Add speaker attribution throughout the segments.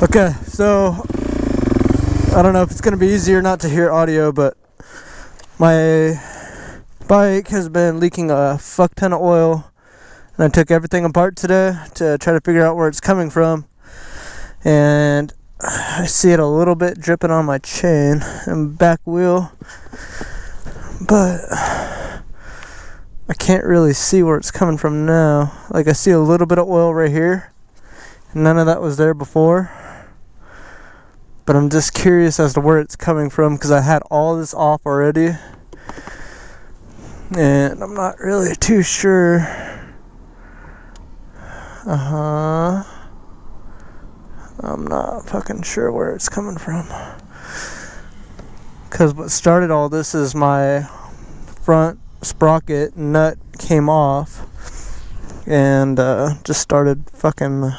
Speaker 1: Okay, so I don't know if it's going to be easier not to hear audio, but my bike has been leaking a fuck ton of oil, and I took everything apart today to try to figure out where it's coming from, and I see it a little bit dripping on my chain and back wheel, but I can't really see where it's coming from now. Like, I see a little bit of oil right here. None of that was there before, but I'm just curious as to where it's coming from because I had all this off already and I'm not really too sure. I'm not fucking sure where it's coming from, because what started all this is my front sprocket nut came off and just started fucking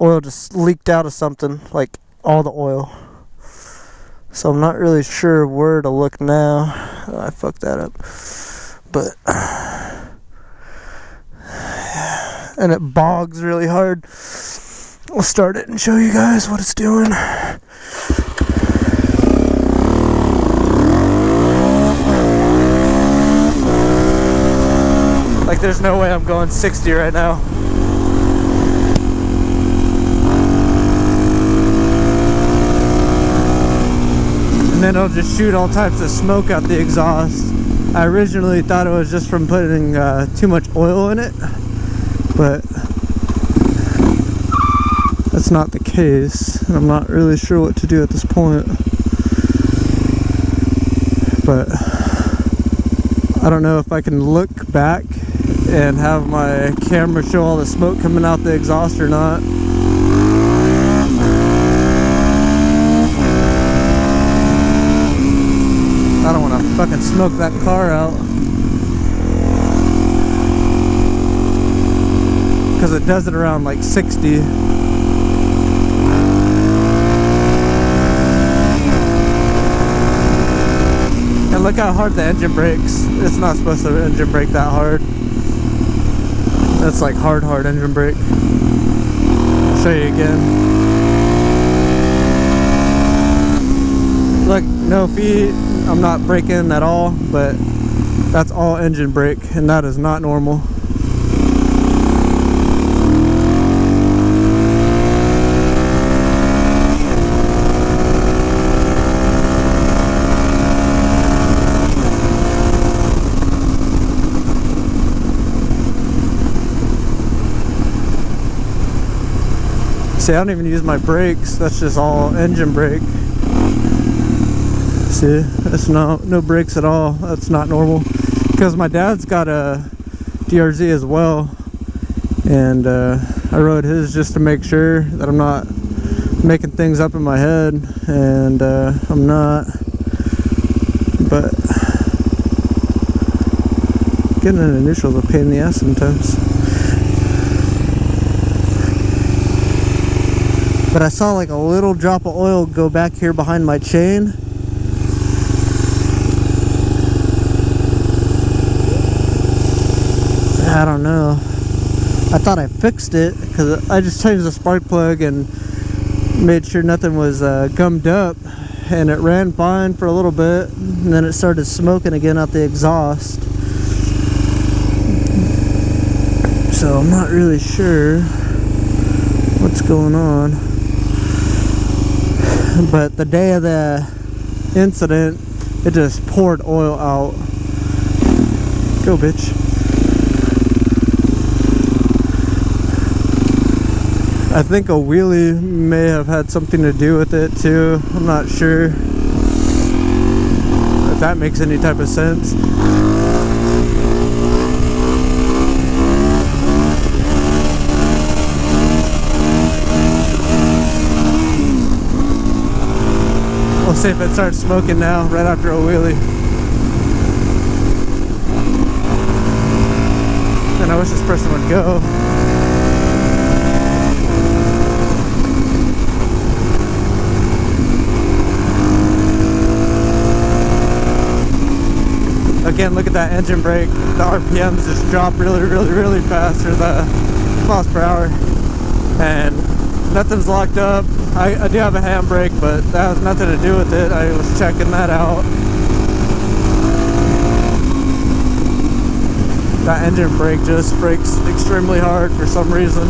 Speaker 1: oil just leaked out of something, like all the oil. So I'm not really sure where to look now. I fucked that up, but and it bogs really hard. I'll start it and show you guys what it's doing. Like, there's no way I'm going 60 right now. And then it'll just shoot all types of smoke out the exhaust. I originally thought it was just from putting too much oil in it, but that's not the case, and I'm not really sure what to do at this point. But I don't know if I can look back and have my camera show all the smoke coming out the exhaust or not. I don't want to fucking smoke that car out, because it does it around like 60. And look how hard the engine brakes. It's not supposed to engine brake that hard. That's like hard engine brake. I'll show you again. Look, no feet. I'm not braking at all, but that's all engine brake, and that is not normal. See, I don't even use my brakes. That's just all engine brake. See, that's no brakes at all. That's not normal, because my dad's got a DRZ as well, and I rode his just to make sure that I'm not making things up in my head, and I'm not. But getting an initial is a pain in the ass sometimes. But I saw like a little drop of oil go back here behind my chain. I don't know. I thought I fixed it, because I just changed the spark plug and made sure nothing was gummed up, and it ran fine for a little bit, and then it started smoking again out the exhaust. So I'm not really sure what's going on. But the day of the incident, it just poured oil out. Go, bitch. I think a wheelie may have had something to do with it too. I'm not sure if that makes any type of sense. We'll see if it starts smoking now, right after a wheelie. And I wish this person would go. Again, look at that engine brake. The RPMs just drop really fast, or the miles per hour. And Nothing's locked up. I do have a handbrake, but that has nothing to do with it. I was checking that out. That engine brake just brakes extremely hard for some reason.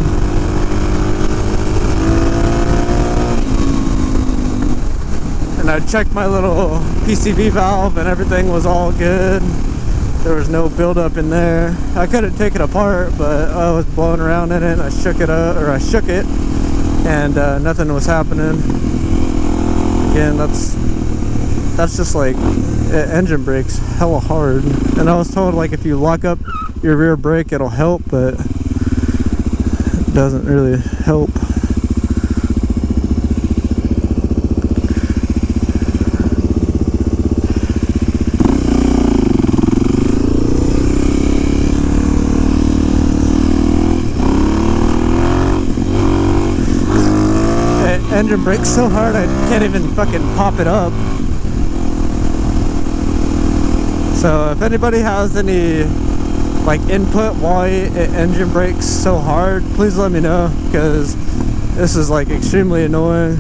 Speaker 1: And I checked my little PCV valve and everything was all good. There was no buildup in there. I couldn't take it apart, but I was blowing around in it and I shook it up, or I shook it, and nothing was happening. Again, that's just like engine brakes hella hard. And I was told like if you lock up your rear brake it'll help, but it doesn't really help. Engine brakes so hard I can't even fucking pop it up. So if anybody has any like input why engine brakes so hard, please let me know, because this is like extremely annoying.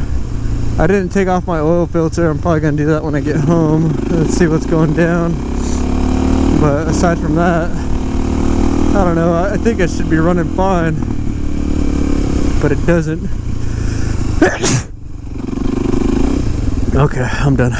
Speaker 1: I didn't take off my oil filter. I'm probably gonna do that when I get home. Let's see what's going down. But aside from that, I don't know. I think it should be running fine, but it doesn't. Okay, I'm done.